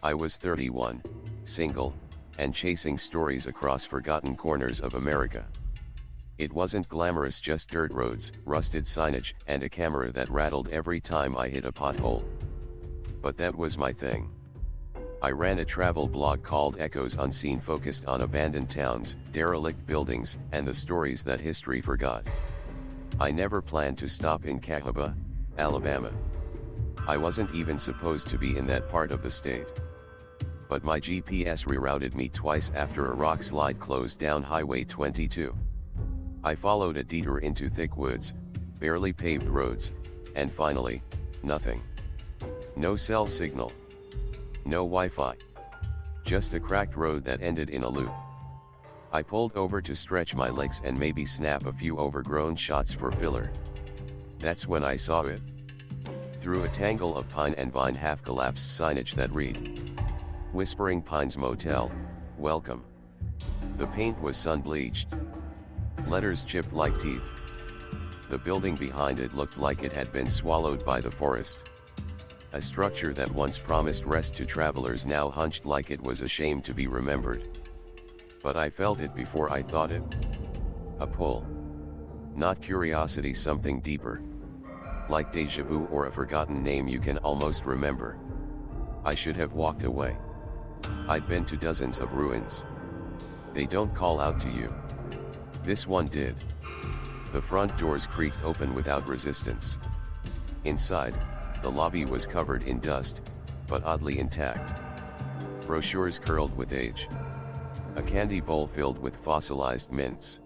I was 31, single, and chasing stories across forgotten corners of America. It wasn't glamorous, just dirt roads, rusted signage, and a camera that rattled every time I hit a pothole. But that was my thing. I ran a travel blog called Echoes Unseen, focused on abandoned towns, derelict buildings, and the stories that history forgot. I never planned to stop in Cahaba, Alabama. I wasn't even supposed to be in that part of the state. But my GPS rerouted me twice after a rock slide closed down Highway 22. I followed a detour into thick woods, barely paved roads, and finally, nothing. No cell signal. No Wi-Fi. Just a cracked road that ended in a loop. I pulled over to stretch my legs and maybe snap a few overgrown shots for filler. That's when I saw it. Through a tangle of pine and vine, half-collapsed signage that read, Whispering Pines Motel, welcome. The paint was sun-bleached. Letters chipped like teeth. The building behind it looked like it had been swallowed by the forest. A structure that once promised rest to travelers now hunched like it was ashamed to be remembered. But I felt it before I thought it. A pull. Not curiosity, something deeper. Like déjà vu or a forgotten name you can almost remember. I should have walked away. I'd been to dozens of ruins. They don't call out to you. This one did. The front doors creaked open without resistance. Inside, the lobby was covered in dust, but oddly intact. Brochures curled with age. A candy bowl filled with fossilized mints.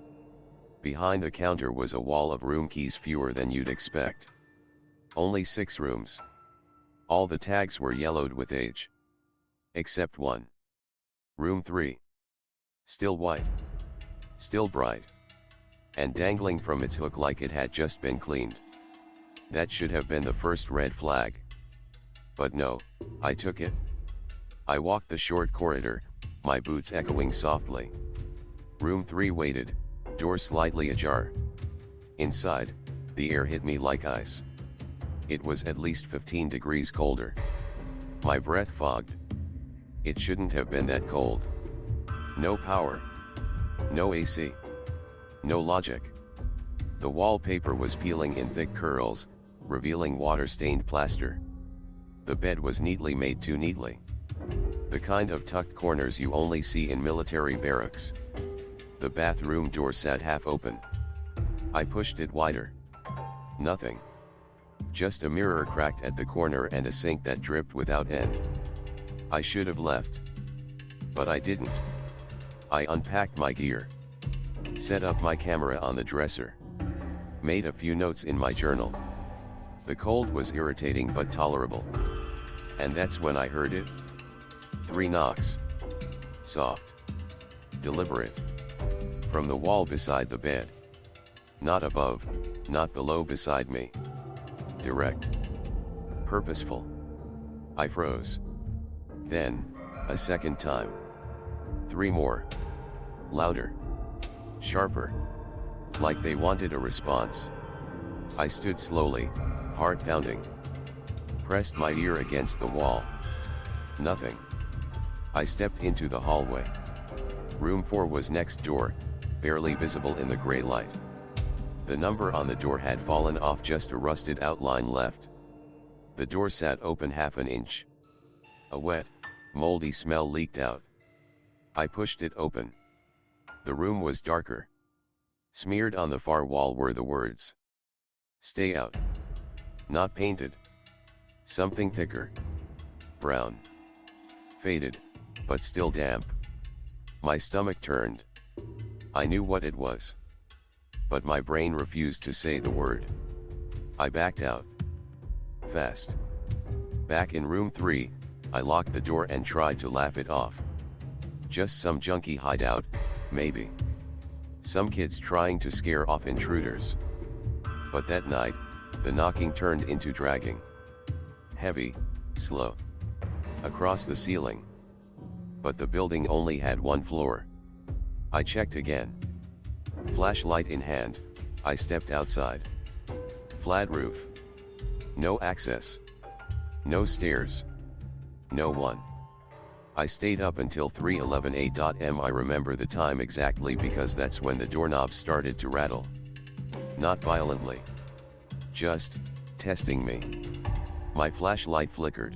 Behind the counter was a wall of room keys, fewer than you'd expect. Only 6 rooms. All the tags were yellowed with age. Except one. Room 3. Still white. Still bright. And dangling from its hook like it had just been cleaned. That should have been the first red flag. But no, I took it. I walked the short corridor, my boots echoing softly. Room 3 waited, door slightly ajar. Inside, the air hit me like ice. It was at least 15 degrees colder. My breath fogged. It shouldn't have been that cold. No power. No AC. No logic. The wallpaper was peeling in thick curls, revealing water-stained plaster. The bed was neatly made, too neatly. The kind of tucked corners you only see in military barracks. The bathroom door sat half open. I pushed it wider. Nothing. Just a mirror cracked at the corner and a sink that dripped without end. I should have left. But I didn't. I unpacked my gear. Set up my camera on the dresser. Made a few notes in my journal. The cold was irritating but tolerable. And that's when I heard it. 3 knocks. Soft. Deliberate. From the wall beside the bed. Not above, not below, beside me. Direct. Purposeful. I froze. Then, a second time. 3 more. Louder. Sharper. Like they wanted a response. I stood slowly, heart pounding. Pressed my ear against the wall. Nothing. I stepped into the hallway. Room 4 was next door, barely visible in the gray light. The number on the door had fallen off, just a rusted outline left. The door sat open half an inch. A wet, moldy smell leaked out. I pushed it open. The room was darker. Smeared on the far wall were the words, "Stay out." Not painted. Something thicker. Brown. Faded, but still damp. My stomach turned. I knew what it was. But my brain refused to say the word. I backed out. Fast. Back in room 3, I locked the door and tried to laugh it off. Just some junkie hideout, maybe. Some kids trying to scare off intruders. But that night, the knocking turned into dragging. Heavy, slow. Across the ceiling. But the building only had 1 floor. I checked again. Flashlight in hand, I stepped outside. Flat roof. No access. No stairs. No one. I stayed up until 3:11 a.m. I remember the time exactly because that's when the doorknob started to rattle. Not violently. Just testing me. My flashlight flickered.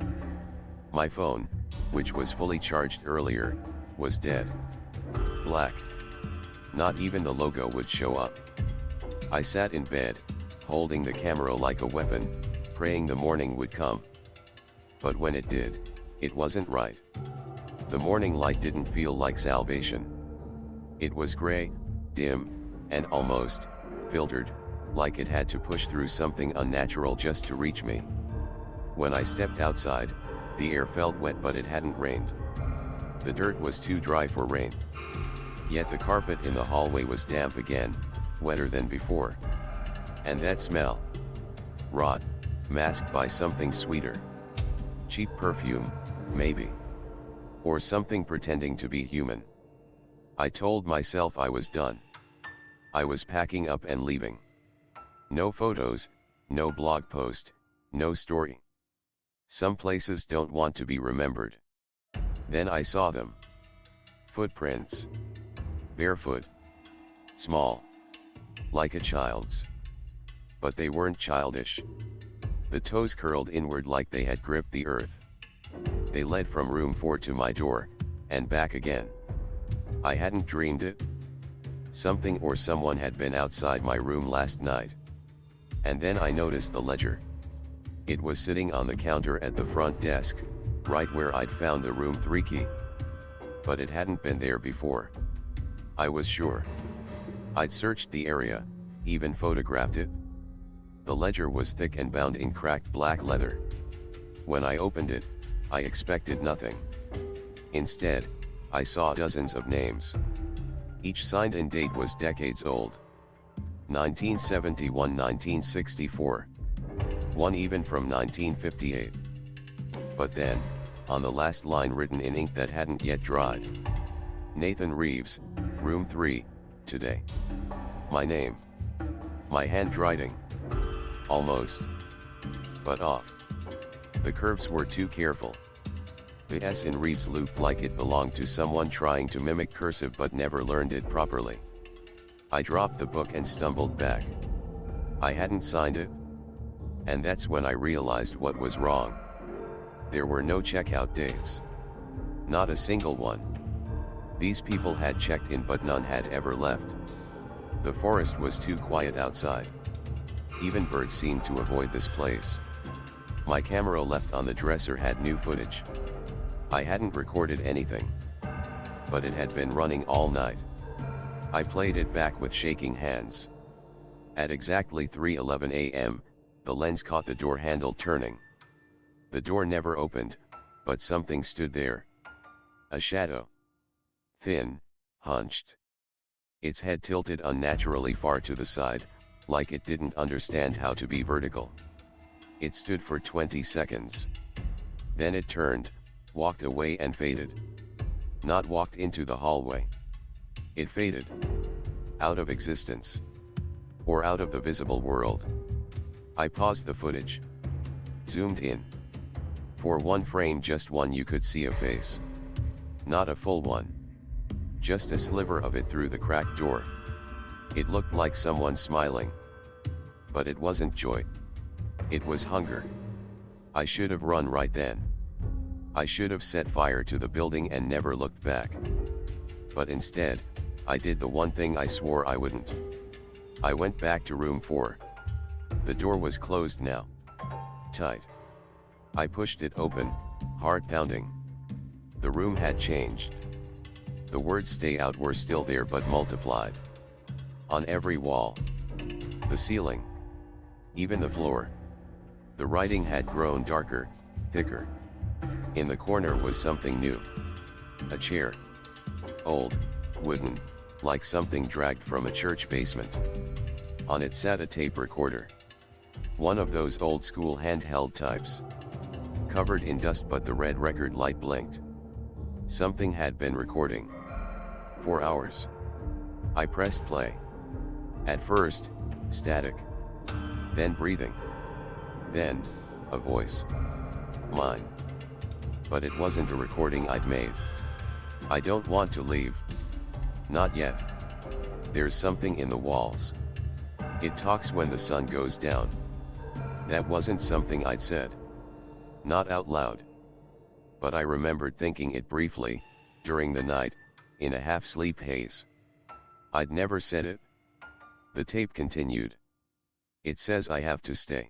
My phone, which was fully charged earlier, was dead. Black. Not even the logo would show up. I sat in bed, holding the camera like a weapon, praying the morning would come. But when it did, it wasn't right. The morning light didn't feel like salvation. It was gray, dim, and almost filtered, like it had to push through something unnatural just to reach me. When I stepped outside, the air felt wet but it hadn't rained. The dirt was too dry for rain. Yet the carpet in the hallway was damp again, wetter than before. And that smell. Rot, masked by something sweeter. Cheap perfume, maybe. Or something pretending to be human. I told myself I was done. I was packing up and leaving. No photos, no blog post, no story. Some places don't want to be remembered. Then I saw them. Footprints. Barefoot. Small. Like a child's. But they weren't childish. The toes curled inward like they had gripped the earth. They led from room 4 to my door, and back again. I hadn't dreamed it. Something or someone had been outside my room last night. And then I noticed the ledger. It was sitting on the counter at the front desk, right where I'd found the room 3 key. But it hadn't been there before. I was sure. I'd searched the area, even photographed it. The ledger was thick and bound in cracked black leather. When I opened it, I expected nothing. Instead, I saw dozens of names. Each signed and date was decades old. 1971, 1964. One even from 1958. But then, on the last line written in ink that hadn't yet dried. Nathan Reeves, room 3, today. My name. My handwriting. Almost. But off. The curves were too careful. The S in Reeves looped like it belonged to someone trying to mimic cursive but never learned it properly. I dropped the book and stumbled back. I hadn't signed it. And that's when I realized what was wrong. There were no checkout dates. Not a single one. These people had checked in but none had ever left. The forest was too quiet outside. Even birds seemed to avoid this place. My camera left on the dresser had new footage. I hadn't recorded anything. But it had been running all night. I played it back with shaking hands. At exactly 3:11 a.m., the lens caught the door handle turning. The door never opened, but something stood there. A shadow. Thin, hunched. Its head tilted unnaturally far to the side, like it didn't understand how to be vertical. It stood for 20 seconds. Then it turned, walked away and faded. Not walked into the hallway. It faded. Out of existence. Or out of the visible world. I paused the footage. Zoomed in. For one frame, just one, you could see a face. Not a full one. Just a sliver of it through the cracked door. It looked like someone smiling. But it wasn't joy. It was hunger. I should have run right then. I should have set fire to the building and never looked back. But instead, I did the one thing I swore I wouldn't. I went back to room 4. The door was closed now. Tight. I pushed it open, heart pounding. The room had changed. The words "stay out" were still there but multiplied. On every wall. The ceiling. Even the floor. The writing had grown darker, thicker. In the corner was something new. A chair. Old, wooden, like something dragged from a church basement. On it sat a tape recorder. One of those old school handheld types. Covered in dust but the red record light blinked. Something had been recording. For hours. I pressed play. At first, static. Then breathing. Then, a voice. Mine. but it wasn't a recording I'd made. I don't want to leave. Not yet. There's something in the walls. It talks when the sun goes down. That wasn't something I'd said. Not out loud. But I remembered thinking it briefly, during the night, in a half-sleep haze. I'd never said it. The tape continued. It says I have to stay.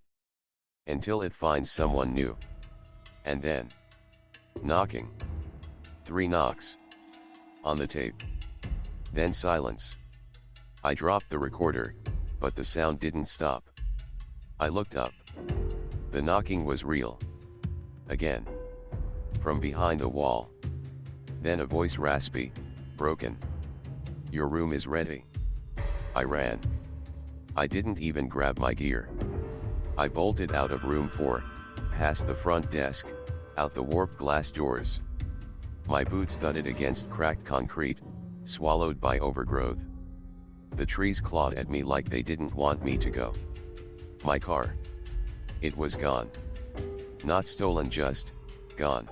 Until it finds someone new. And then. Knocking. 3 knocks. On the tape. Then silence. I dropped the recorder, but the sound didn't stop. I looked up. The knocking was real. Again. From behind the wall. Then a voice raspy, broken. Your room is ready. I ran. I didn't even grab my gear. I bolted out of room 4, past the front desk, out the warped glass doors. My boots thudded against cracked concrete, swallowed by overgrowth. The trees clawed at me like they didn't want me to go. My car. It was gone. Not stolen, just gone.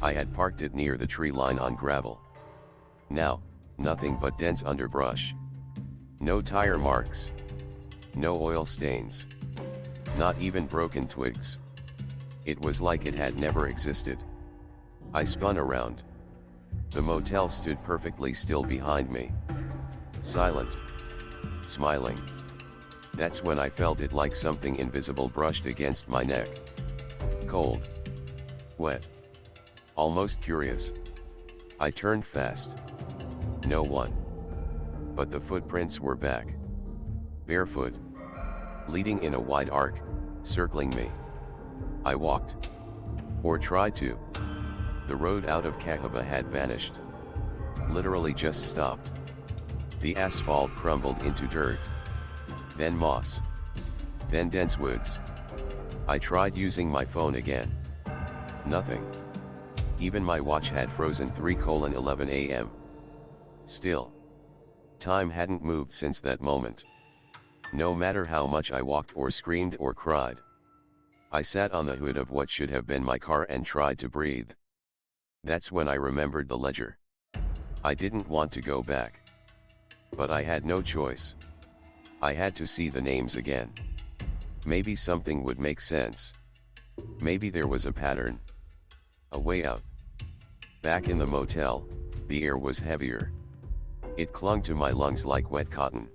I had parked it near the tree line on gravel. Now, nothing but dense underbrush. No tire marks. No oil stains. Not even broken twigs. It was like it had never existed. I spun around. The motel stood perfectly still behind me. Silent. Smiling. That's when I felt it, like something invisible brushed against my neck. Cold. Wet. Almost curious. I turned fast. No one. But the footprints were back. Barefoot. Leading in a wide arc, circling me. I walked. Or tried to. The road out of Cahaba had vanished. Literally just stopped. The asphalt crumbled into dirt. Then moss. Then dense woods. I tried using my phone again. Nothing. Even my watch had frozen 3:11 a.m. Still. Time hadn't moved since that moment. No matter how much I walked or screamed or cried. I sat on the hood of what should have been my car and tried to breathe. That's when I remembered the ledger. I didn't want to go back. But I had no choice. I had to see the names again. Maybe something would make sense. Maybe there was a pattern. A way out. Back in the motel, the air was heavier. It clung to my lungs like wet cotton.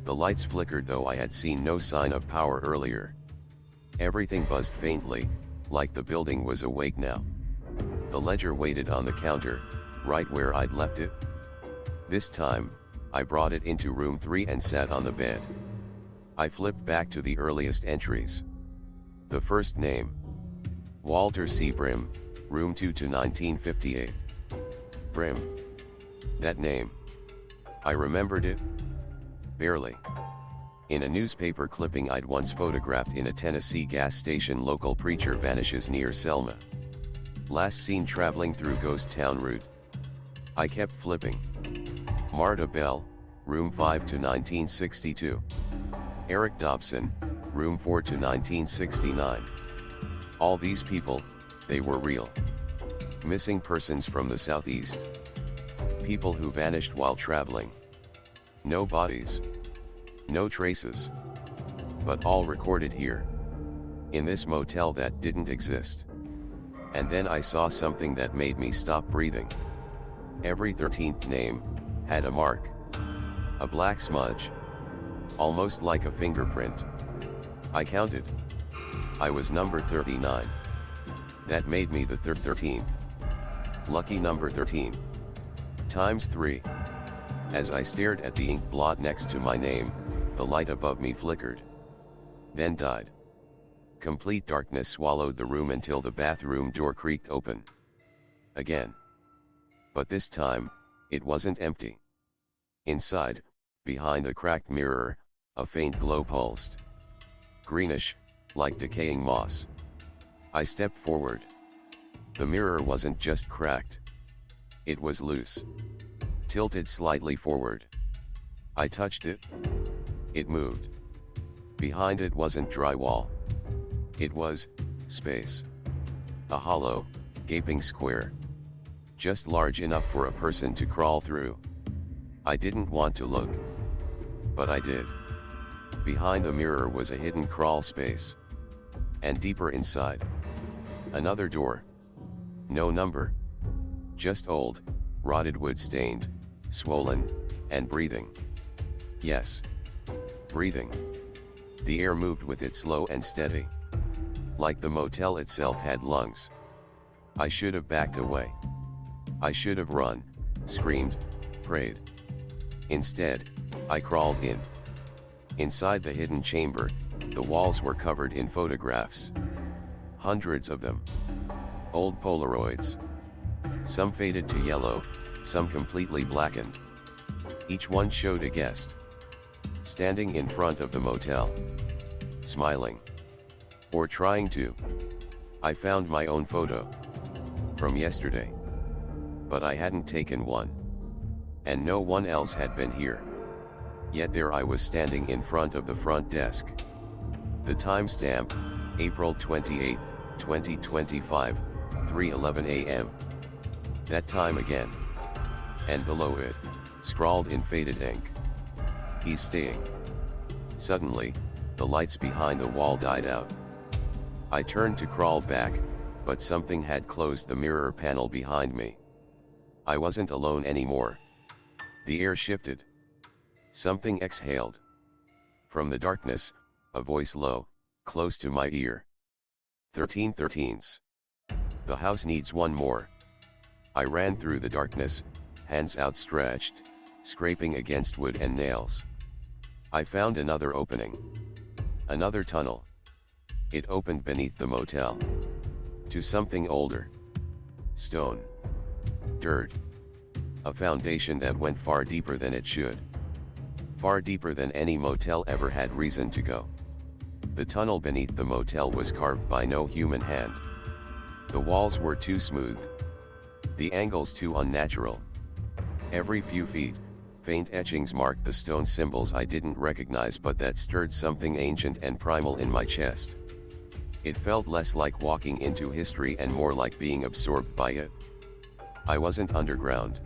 The lights flickered, though I had seen no sign of power earlier. Everything buzzed faintly, like the building was awake now. The ledger waited on the counter, right where I'd left it. This time, I brought it into room 3 and sat on the bed. I flipped back to the earliest entries. The first name. Walter C. Brim, room 2 to 1958. Brim. That name. I remembered it. Barely. In a newspaper clipping I'd once photographed in a Tennessee gas station, local preacher vanishes near Selma. Last seen traveling through ghost town route. I kept flipping. Marta Bell, room 5 to 1962. Eric Dobson, room 4 to 1969. All these people, they were real. Missing persons from the southeast. People who vanished while traveling. No bodies. No traces. But all recorded here. In this motel that didn't exist. And then I saw something that made me stop breathing. Every 13th name had a mark. A black smudge. Almost like a fingerprint. I counted. I was number 39. That made me the 13th. Lucky number 13. Times 3. As I stared at the ink blot next to my name, the light above me flickered. Then died. Complete darkness swallowed the room until the bathroom door creaked open. Again. But this time, it wasn't empty. Inside, behind the cracked mirror, a faint glow pulsed. Greenish, like decaying moss. I stepped forward. The mirror wasn't just cracked. It was loose. Tilted slightly forward. I touched it. It moved. Behind it wasn't drywall. It was space. A hollow, gaping square. Just large enough for a person to crawl through. I didn't want to look. But I did. Behind the mirror was a hidden crawl space. And deeper inside. Another door. No number. Just old, rotted wood stained, swollen, and breathing. Yes. Breathing. The air moved with it slow and steady. Like the motel itself had lungs. I should have backed away. I should have run, screamed, prayed. Instead, I crawled in. Inside the hidden chamber, the walls were covered in photographs. Hundreds of them. Old Polaroids. Some faded to yellow, some completely blackened. Each one showed a guest. Standing in front of the motel. Smiling. Or trying to. I found my own photo. From yesterday. But I hadn't taken one. And no one else had been here. Yet there I was standing in front of the front desk. The timestamp, April 28, 2025, 3:11 a.m. That time again. And below it, scrawled in faded ink. He's staying. Suddenly, the lights behind the wall died out. I turned to crawl back, but something had closed the mirror panel behind me. I wasn't alone anymore. The air shifted. Something exhaled. From the darkness, a voice low, close to my ear. 1313s. The house needs one more. I ran through the darkness, hands outstretched, scraping against wood and nails. I found another opening. Another tunnel. It opened beneath the motel. To something older. Stone. Dirt. A foundation that went far deeper than it should. Far deeper than any motel ever had reason to go. The tunnel beneath the motel was carved by no human hand. The walls were too smooth. The angles too unnatural. Every few feet, faint etchings marked the stone symbols I didn't recognize but that stirred something ancient and primal in my chest. It felt less like walking into history and more like being absorbed by it. I wasn't underground.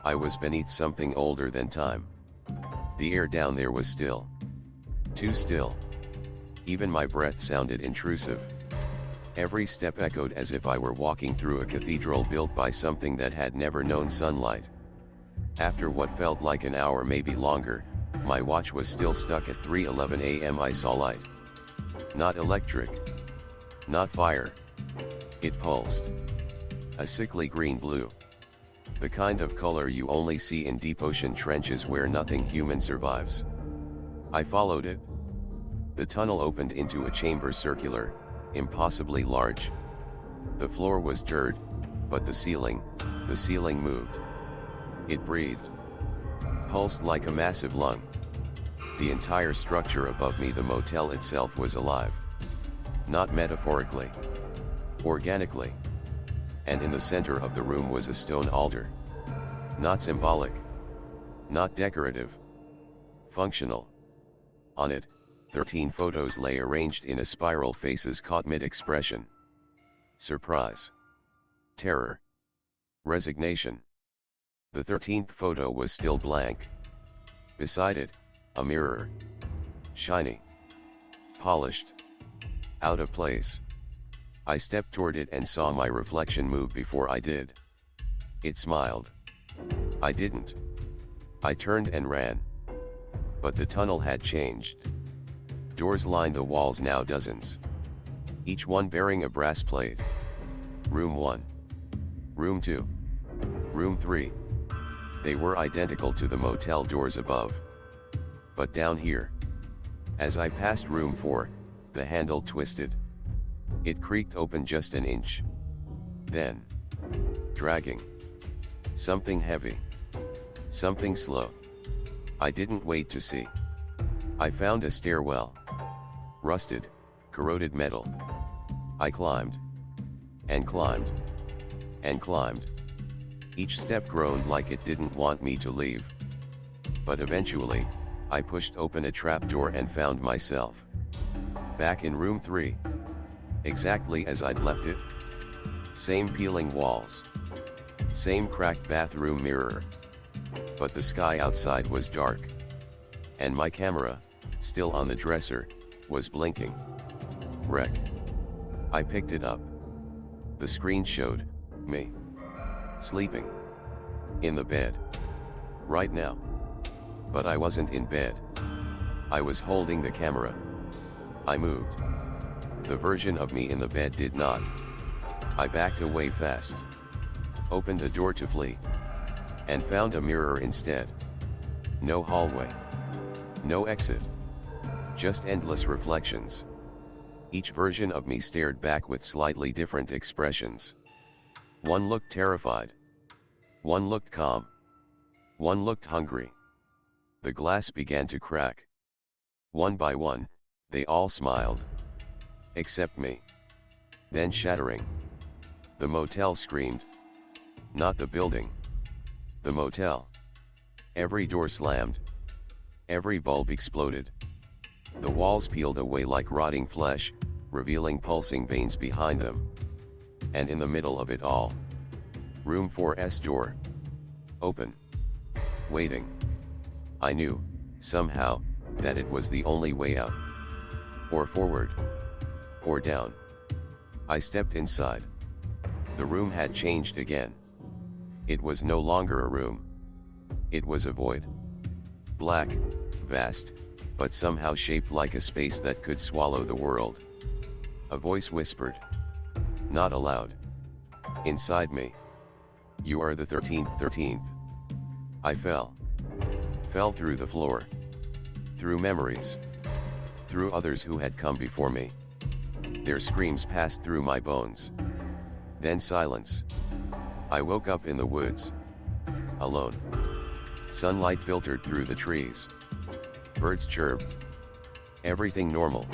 I was beneath something older than time. The air down there was still. Too still. Even my breath sounded intrusive. Every step echoed as if I were walking through a cathedral built by something that had never known sunlight. After what felt like an hour, maybe longer, my watch was still stuck at 3:11 a.m. I saw light. Not electric. Not fire. It pulsed. A sickly green-blue. The kind of color you only see in deep ocean trenches where nothing human survives. I followed it. The tunnel opened into a chamber circular, impossibly large. The floor was dirt, but the ceiling moved. It breathed. Pulsed like a massive lung. The entire structure above me, the motel itself, was alive. Not metaphorically. Organically. And in the center of the room was a stone altar. Not symbolic. Not decorative. Functional. On it, 13 photos lay arranged in a spiral, faces caught mid-expression. Surprise. Terror. Resignation. The 13th photo was still blank. Beside it, a mirror. Shiny. Polished. Out of place. I stepped toward it and saw my reflection move before I did. It smiled. I didn't. I turned and ran. But the tunnel had changed. Doors lined the walls, now dozens. Each one bearing a brass plate. Room 1. Room 2. Room 3. They were identical to the motel doors above. But down here. As I passed room 4, the handle twisted. It creaked open just an inch. Then. Dragging. Something heavy. Something slow. I didn't wait to see. I found a stairwell. Rusted, corroded metal. I climbed. And climbed. And climbed. Each step groaned like it didn't want me to leave. But eventually, I pushed open a trapdoor and found myself back in room 3. Exactly as I'd left it. Same peeling walls. Same cracked bathroom mirror. But the sky outside was dark. And my camera, still on the dresser, was blinking. Wreck. I picked it up. The screen showed me sleeping in the bed right now. But I wasn't in bed. I was holding the camera. I moved. The version of me in the bed did not. I backed away fast. Opened the door to flee. And found a mirror instead. No hallway. No exit. Just endless reflections. Each version of me stared back with slightly different expressions. One looked terrified. One looked calm. One looked hungry. The glass began to crack. One by one, they all smiled. Except me. Then shattering. The motel screamed. Not the building. The motel. Every door slammed. Every bulb exploded. The walls peeled away like rotting flesh, revealing pulsing veins behind them. And in the middle of it all, room 4's door. Open. Waiting. I knew, somehow, that it was the only way out. Or forward. Or down. I stepped inside. The room had changed again. It was no longer a room. It was a void. Black, vast, but somehow shaped like a space that could swallow the world. A voice whispered. Not aloud. Inside me. You are the 13th. I fell. Fell through the floor. Through memories. Through others who had come before me. Their screams passed through my bones. Then silence. I woke up in the woods. Alone. Sunlight filtered through the trees. Birds chirped. Everything normal.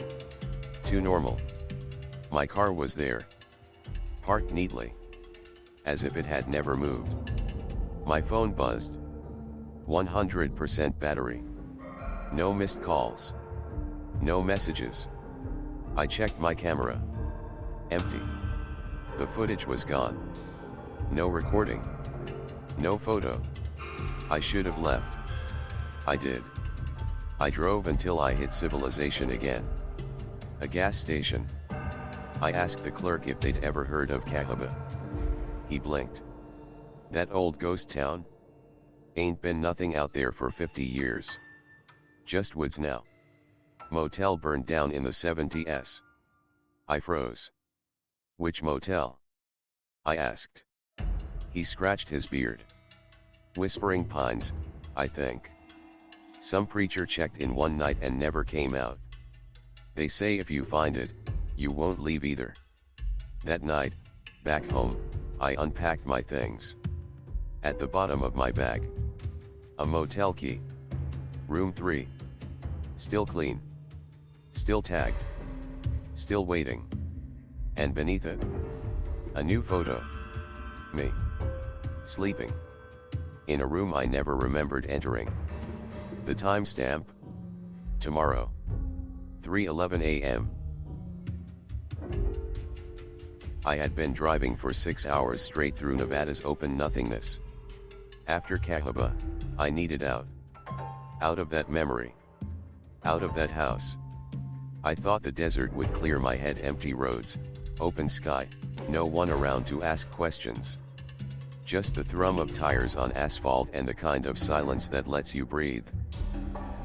Too normal. My car was there. Parked neatly. As if it had never moved. My phone buzzed. 100% battery. No missed calls. No messages. I checked my camera. Empty. The footage was gone. No recording. No photo. I should have left. I did. I drove until I hit civilization again. A gas station. I asked the clerk if they'd ever heard of Cahaba. He blinked. That old ghost town? Ain't been nothing out there for 50 years. Just woods now. Motel burned down in the 70s. I froze. Which motel? I asked. He scratched his beard. Whispering Pines, I think. Some preacher checked in one night and never came out. They say if you find it, you won't leave either. That night, back home, I unpacked my things. At the bottom of my bag. A motel key. Room 3. Still clean. Still tagged. Still waiting. And beneath it, a new photo. Me. Sleeping. In a room I never remembered entering. The timestamp? Tomorrow. 3:11 a.m. I had been driving for 6 hours straight through Nevada's open nothingness. After Cahaba, I needed out. Out of that memory. Out of that house. I thought the desert would clear my head. Empty roads, open sky, no one around to ask questions. Just the thrum of tires on asphalt and the kind of silence that lets you breathe.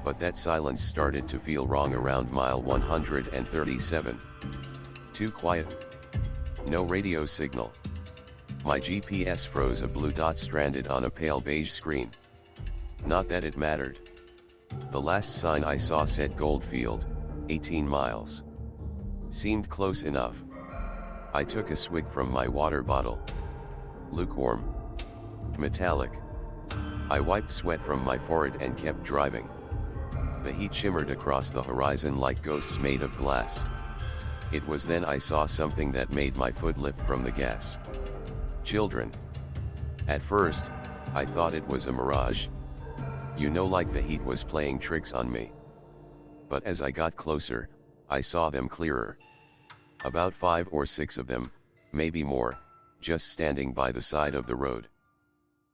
But that silence started to feel wrong around mile 137. Too quiet. No radio signal. My GPS froze, a blue dot stranded on a pale beige screen. Not that it mattered. The last sign I saw said Goldfield, 18 miles. Seemed close enough. I took a swig from my water bottle. Lukewarm. Metallic. I wiped sweat from my forehead and kept driving. The heat shimmered across the horizon like ghosts made of glass. It was then I saw something that made my foot lift from the gas. Children. At first, I thought it was a mirage. You know, like the heat was playing tricks on me. But as I got closer, I saw them clearer. About 5 or 6 of them, maybe more, just standing by the side of the road.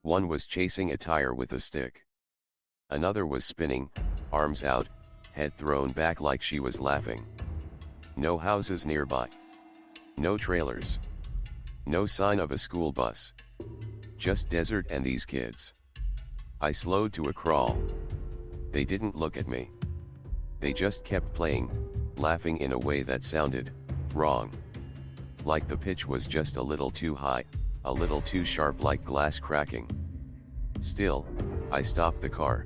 One was chasing a tire with a stick. Another was spinning, arms out, head thrown back like she was laughing. No houses nearby. No trailers. No sign of a school bus. Just desert and these kids. I slowed to a crawl. They didn't look at me. They just kept playing, laughing in a way that sounded wrong. Like the pitch was just a little too high, a little too sharp, like glass cracking. Still, I stopped the car.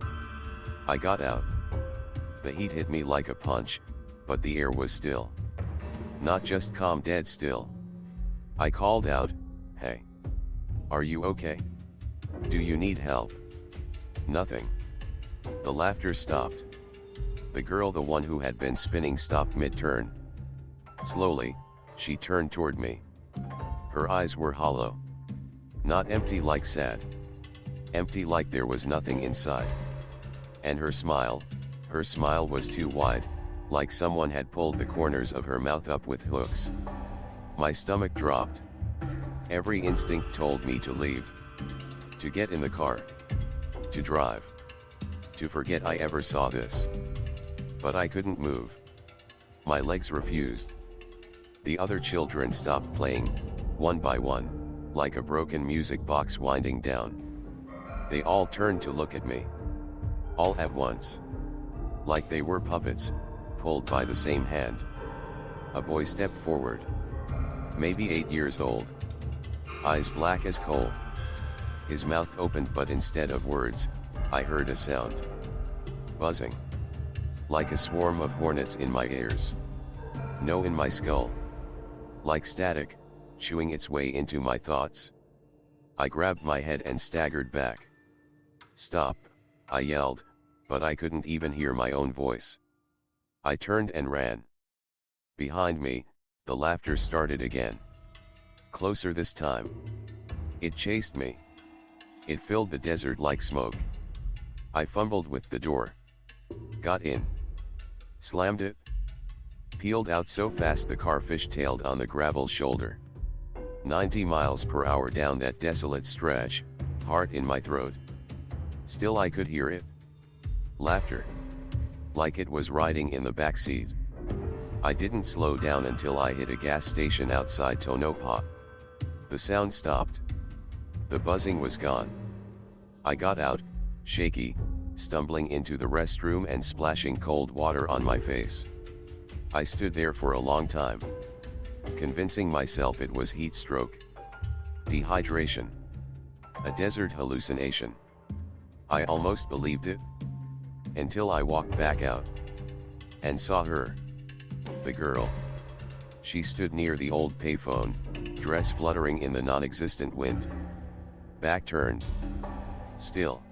I got out. The heat hit me like a punch, but the air was still. Not just calm, dead still. I called out, "Hey. Are you okay? Do you need help?" Nothing. The laughter stopped. The girl, the one who had been spinning, stopped mid-turn. Slowly, she turned toward me. Her eyes were hollow. Not empty like sad. Empty like there was nothing inside. And her smile was too wide, like someone had pulled the corners of her mouth up with hooks. My stomach dropped. Every instinct told me to leave. To get in the car. To drive. To forget I ever saw this. But I couldn't move. My legs refused. The other children stopped playing, one by one, like a broken music box winding down. They all turned to look at me. All at once. Like they were puppets, pulled by the same hand. A boy stepped forward. Maybe 8 years old. Eyes black as coal. His mouth opened, but instead of words, I heard a sound. Buzzing. Like a swarm of hornets in my ears. No, in my skull. Like static, chewing its way into my thoughts. I grabbed my head and staggered back. "Stop," I yelled, but I couldn't even hear my own voice. I turned and ran. Behind me, the laughter started again. Closer this time. It chased me. It filled the desert like smoke. I fumbled with the door. Got in. Slammed it. Peeled out so fast the car fishtailed on the gravel shoulder. 90 miles per hour down that desolate stretch, heart in my throat. Still I could hear it. Laughter. Like it was riding in the back seat. I didn't slow down until I hit a gas station outside Tonopah. The sound stopped. The buzzing was gone. I got out, shaky, stumbling into the restroom and splashing cold water on my face. I stood there for a long time, convincing myself it was heat stroke, dehydration, a desert hallucination. I almost believed it, until I walked back out, and saw her, the girl. She stood near the old payphone, dress fluttering in the non-existent wind. Back turned. Still.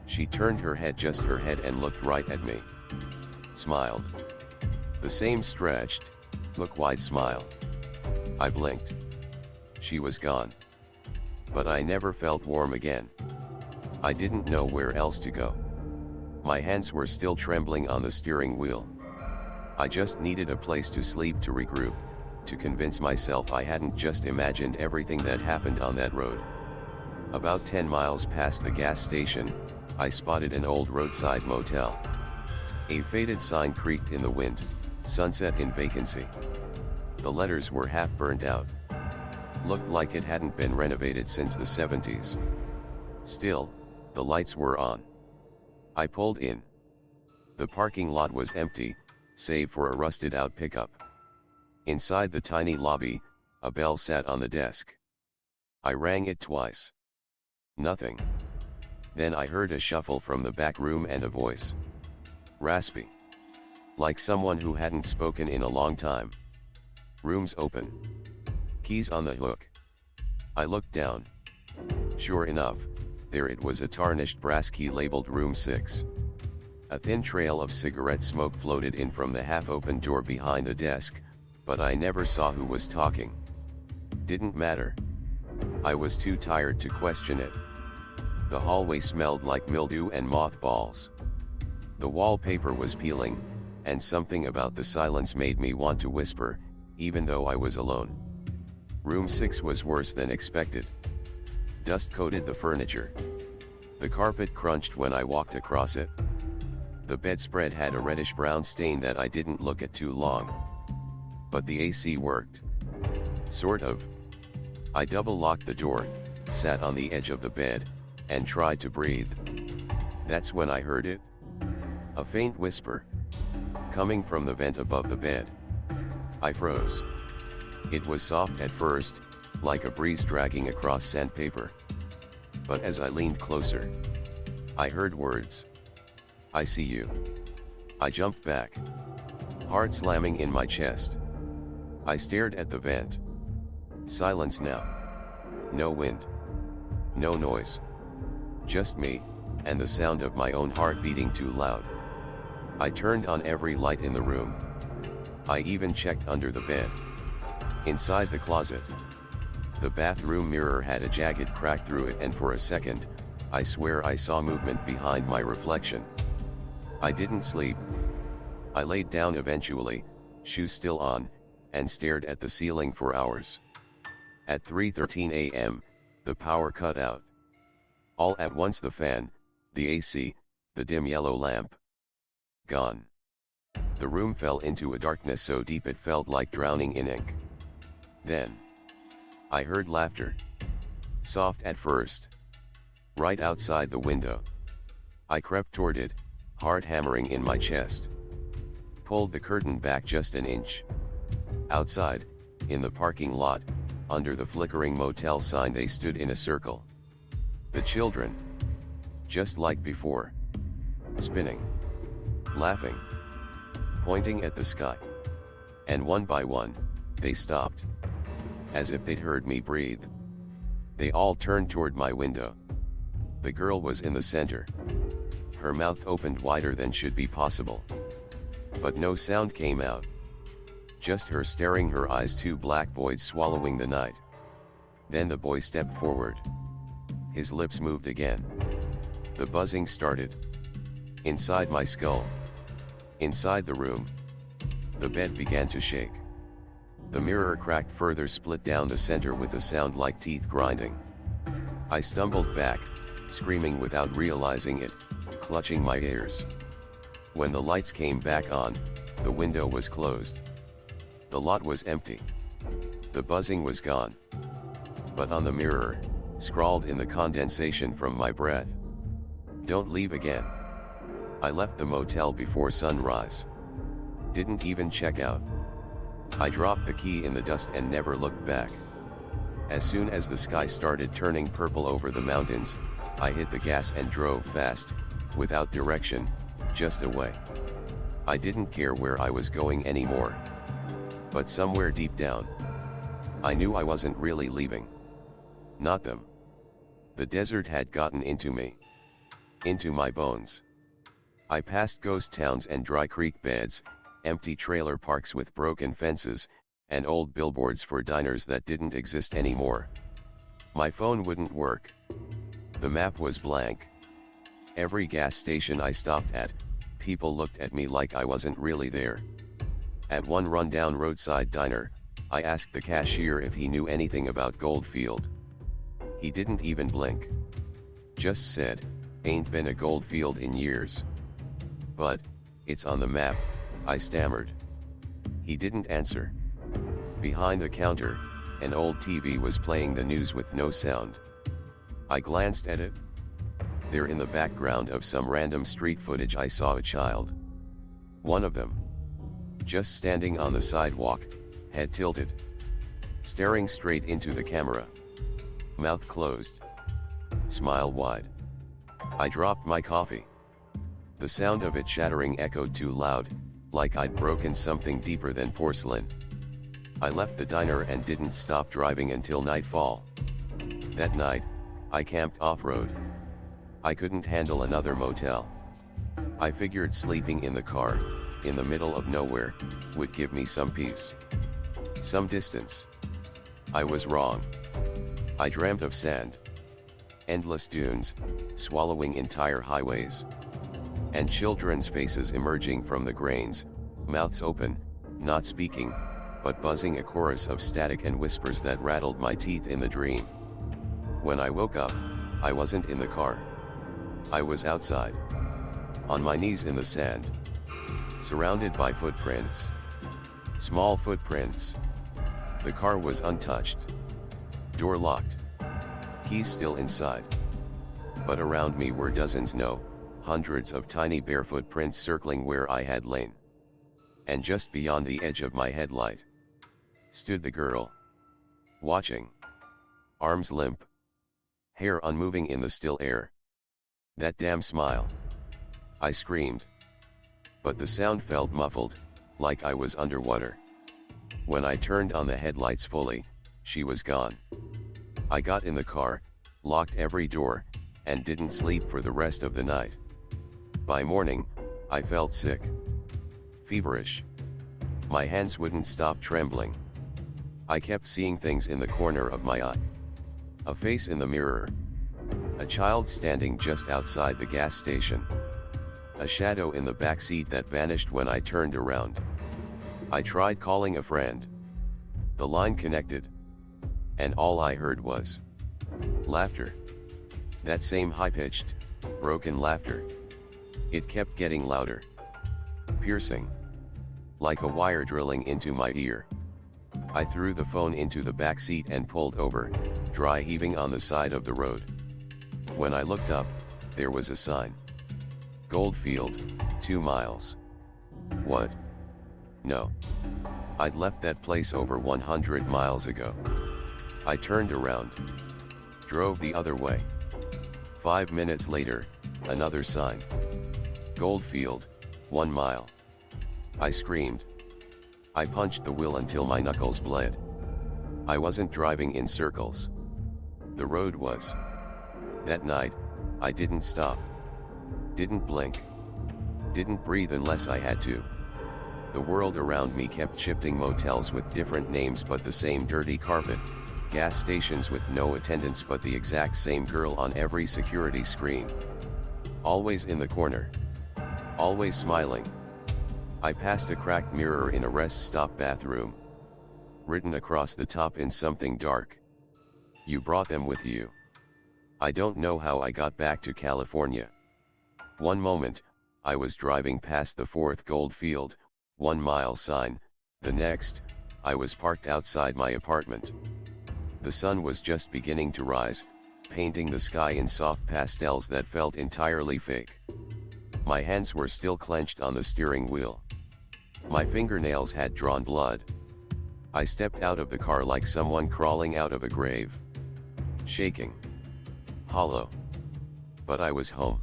She turned her head, just her head, and looked right at me. Smiled. The same stretched, look-wide smile. I blinked. She was gone. But I never felt warm again. I didn't know where else to go. My hands were still trembling on the steering wheel. I just needed a place to sleep, to regroup, to convince myself I hadn't just imagined everything that happened on that road. About 10 miles past the gas station, I spotted an old roadside motel. A faded sign creaked in the wind, "Sunset in vacancy." The letters were half burned out. Looked like it hadn't been renovated since the 70s. Still, the lights were on. I pulled in. The parking lot was empty, save for a rusted-out pickup. Inside the tiny lobby, a bell sat on the desk. I rang it twice. Nothing. Then I heard a shuffle from the back room and a voice. Raspy. Like someone who hadn't spoken in a long time. "Room's open. Keys on the hook." I looked down. Sure enough, there it was, a tarnished brass key labeled Room 6. A thin trail of cigarette smoke floated in from the half-open door behind the desk, but I never saw who was talking. Didn't matter. I was too tired to question it. The hallway smelled like mildew and mothballs. The wallpaper was peeling, and something about the silence made me want to whisper, even though I was alone. Room 6 was worse than expected. Dust coated the furniture. The carpet crunched when I walked across it. The bedspread had a reddish-brown stain that I didn't look at too long. But the AC worked. Sort of. I double-locked the door, sat on the edge of the bed, and tried to breathe. That's when I heard it. A faint whisper. Coming from the vent above the bed. I froze. It was soft at first, like a breeze dragging across sandpaper. But as I leaned closer, I heard words. I see you. I jumped back. Heart slamming in my chest. I stared at the vent. Silence now. No wind. No noise. Just me, and the sound of my own heart beating too loud. I turned on every light in the room. I even checked under the bed. Inside the closet. The bathroom mirror had a jagged crack through it, and for a second, I swear I saw movement behind my reflection. I didn't sleep. I laid down eventually, shoes still on, and stared at the ceiling for hours. At 3:13 a.m., the power cut out. All at once the fan, the AC, the dim yellow lamp. Gone. The room fell into a darkness so deep it felt like drowning in ink. Then I heard laughter. Soft at first. Right outside the window. I crept toward it, heart hammering in my chest. Pulled the curtain back just an inch. Outside, in the parking lot, under the flickering motel sign, they stood in a circle. The children. Just like before. Spinning. Laughing. Pointing at the sky. And one by one, they stopped. As if they'd heard me breathe. They all turned toward my window. The girl was in the center. Her mouth opened wider than should be possible. But no sound came out. Just her staring, her eyes two black voids swallowing the night. Then the boy stepped forward. His lips moved again. The buzzing started. Inside my skull. Inside the room. The bed began to shake. The mirror cracked further, split down the center with a sound like teeth grinding. I stumbled back, screaming without realizing it, clutching my ears. When the lights came back on, the window was closed. The lot was empty. The buzzing was gone. But on the mirror, scrawled in the condensation from my breath, "Don't leave again." I left the motel before sunrise. Didn't even check out. I dropped the key in the dust and never looked back. As soon as the sky started turning purple over the mountains, I hit the gas and drove fast, without direction, just away. I didn't care where I was going anymore. But somewhere deep down, I knew I wasn't really leaving. Not them. The desert had gotten into me. Into my bones. I passed ghost towns and dry creek beds, empty trailer parks with broken fences, and old billboards for diners that didn't exist anymore. My phone wouldn't work. The map was blank. Every gas station I stopped at, people looked at me like I wasn't really there. At one rundown roadside diner, I asked the cashier if he knew anything about Goldfield. He didn't even blink. Just said, "Ain't been a Goldfield in years." "But, it's on the map," I stammered. He didn't answer. Behind the counter, an old TV was playing the news with no sound. I glanced at it. There in the background of some random street footage I saw a child. One of them. Just standing on the sidewalk, head tilted. Staring straight into the camera. Mouth closed. Smile wide. I dropped my coffee. The sound of it shattering echoed too loud, like I'd broken something deeper than porcelain. I left the diner and didn't stop driving until nightfall. That night, I camped off-road. I couldn't handle another motel. I figured sleeping in the car, in the middle of nowhere, would give me some peace. Some distance. I was wrong. I dreamt of sand. Endless dunes, swallowing entire highways. And children's faces emerging from the grains, mouths open, not speaking, but buzzing, a chorus of static and whispers that rattled my teeth in the dream. When I woke up, I wasn't in the car. I was outside, on my knees in the sand, surrounded by footprints. Small footprints. The car was untouched. Door locked. Keys still inside. But around me were dozens, no, hundreds of tiny bare footprints circling where I had lain. And just beyond the edge of my headlight stood the girl, watching. Arms limp. Hair unmoving in the still air. That damn smile. I screamed. But the sound felt muffled, like I was underwater. When I turned on the headlights fully, she was gone. I got in the car, locked every door, and didn't sleep for the rest of the night. By morning, I felt sick. Feverish. My hands wouldn't stop trembling. I kept seeing things in the corner of my eye. A face in the mirror. A child standing just outside the gas station. A shadow in the back seat that vanished when I turned around. I tried calling a friend. The line connected. And all I heard was laughter. That same high-pitched, broken laughter. It kept getting louder. Piercing. Like a wire drilling into my ear. I threw the phone into the back seat and pulled over, dry heaving on the side of the road. When I looked up, there was a sign. Goldfield, 2 miles. What? No. I'd left that place over 100 miles ago. I turned around. Drove the other way. 5 minutes later, another sign. Goldfield, 1 mile. I screamed. I punched the wheel until my knuckles bled. I wasn't driving in circles. The road was. That night, I didn't stop. Didn't blink. Didn't breathe unless I had to. The world around me kept shifting, motels with different names but the same dirty carpet, gas stations with no attendants but the exact same girl on every security screen. Always in the corner. Always smiling. I passed a cracked mirror in a rest stop bathroom. Written across the top in something dark. You brought them with you. I don't know how I got back to California. One moment, I was driving past the 4th Goldfield, 1 mile sign. The next, I was parked outside my apartment. The sun was just beginning to rise, painting the sky in soft pastels that felt entirely fake. My hands were still clenched on the steering wheel. My fingernails had drawn blood. I stepped out of the car like someone crawling out of a grave. Shaking. Hollow. But I was home.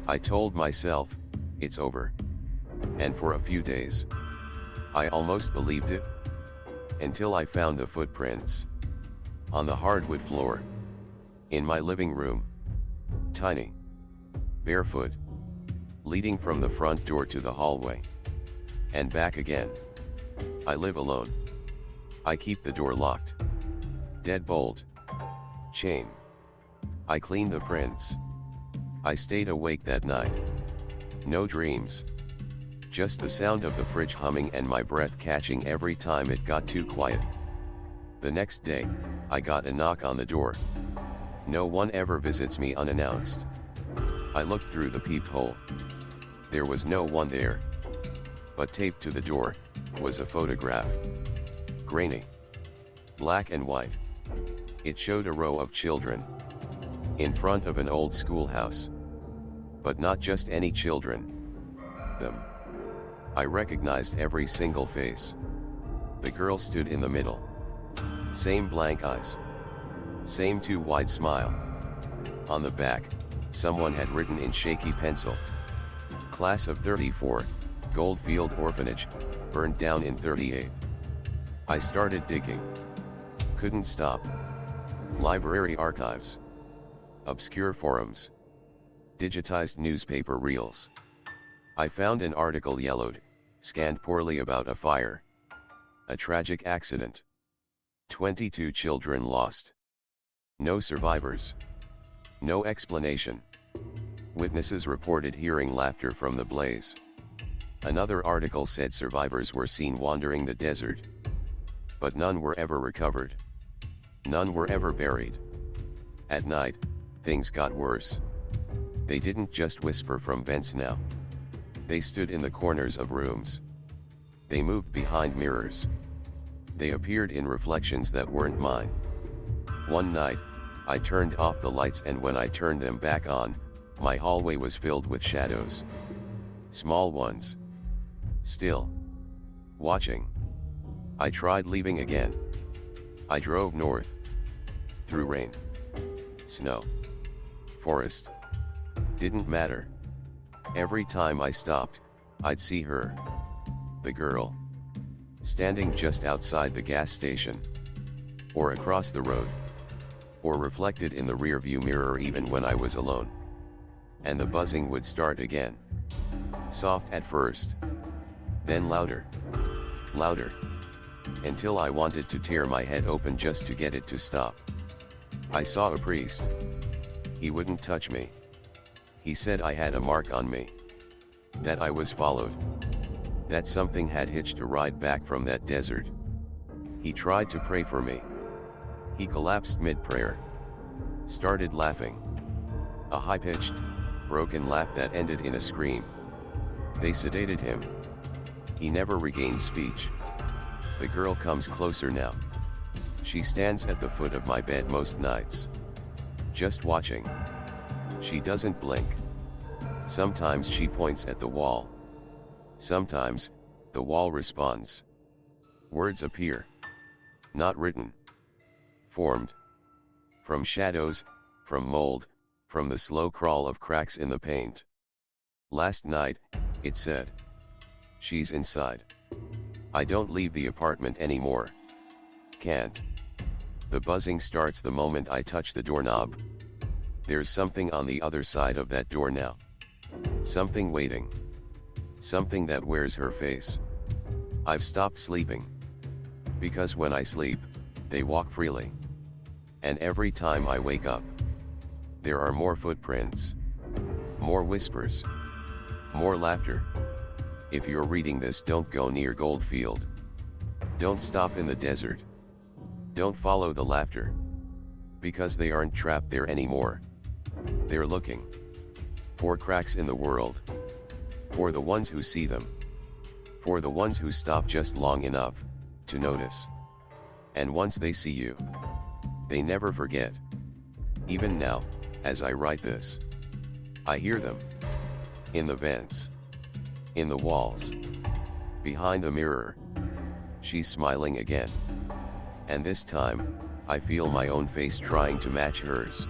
I told myself, it's over. And for a few days, I almost believed it. Until I found the footprints. On the hardwood floor. In my living room. Tiny. Barefoot. Leading from the front door to the hallway. And back again. I live alone. I keep the door locked. Deadbolt. Chain. I clean the prints. I stayed awake that night. No dreams. Just the sound of the fridge humming and my breath catching every time it got too quiet. The next day, I got a knock on the door. No one ever visits me unannounced. I looked through the peephole. There was no one there. But taped to the door, was a photograph. Grainy. Black and white. It showed a row of children. In front of an old schoolhouse. But not just any children. Them. I recognized every single face. The girl stood in the middle. Same blank eyes. Same too wide smile. On the back, someone had written in shaky pencil. Class of 34, Goldfield Orphanage, burned down in 38. I started digging. Couldn't stop. Library archives. Obscure forums. Digitized newspaper reels. I found an article yellowed, scanned poorly about a fire. A tragic accident. 22 children lost. No survivors. No explanation. Witnesses reported hearing laughter from the blaze. Another article said survivors were seen wandering the desert. but none were ever recovered. None were ever buried. At night, things got worse. They didn't just whisper from vents now. They stood in the corners of rooms. They moved behind mirrors. They appeared in reflections that weren't mine. One night, I turned off the lights, and when I turned them back on, my hallway was filled with shadows. Small ones. Still. Watching. I tried leaving again. I drove north. Through rain. Snow. Forest. Didn't matter. Every time I stopped, I'd see her. The girl. Standing just outside the gas station. Or across the road. Or reflected in the rearview mirror even when I was alone. And the buzzing would start again. Soft at first. Then louder. Louder. Until I wanted to tear my head open just to get it to stop. I saw a priest. He wouldn't touch me. He said I had a mark on me. That I was followed. That something had hitched a ride back from that desert. He tried to pray for me. He collapsed mid-prayer. Started laughing. A high-pitched, broken laugh that ended in a scream. They sedated him. He never regained speech. The girl comes closer now. She stands at the foot of my bed most nights. Just watching. She doesn't blink. Sometimes she points at the wall. Sometimes, the wall responds. Words appear. Not written. Formed. From shadows, from mold, from the slow crawl of cracks in the paint. Last night, it said. She's inside. I don't leave the apartment anymore. Can't. The buzzing starts the moment I touch the doorknob. There's something on the other side of that door now. Something waiting. Something that wears her face. I've stopped sleeping. Because when I sleep, they walk freely. And every time I wake up, there are more footprints. More whispers. More laughter. If you're reading this, don't go near Goldfield. Don't stop in the desert. Don't follow the laughter. Because they aren't trapped there anymore. They're looking. For cracks in the world. For the ones who see them. For the ones who stop just long enough to notice. And once they see you, they never forget. Even now, as I write this, I hear them. In the vents. In the walls. Behind the mirror. She's smiling again. And this time, I feel my own face trying to match hers.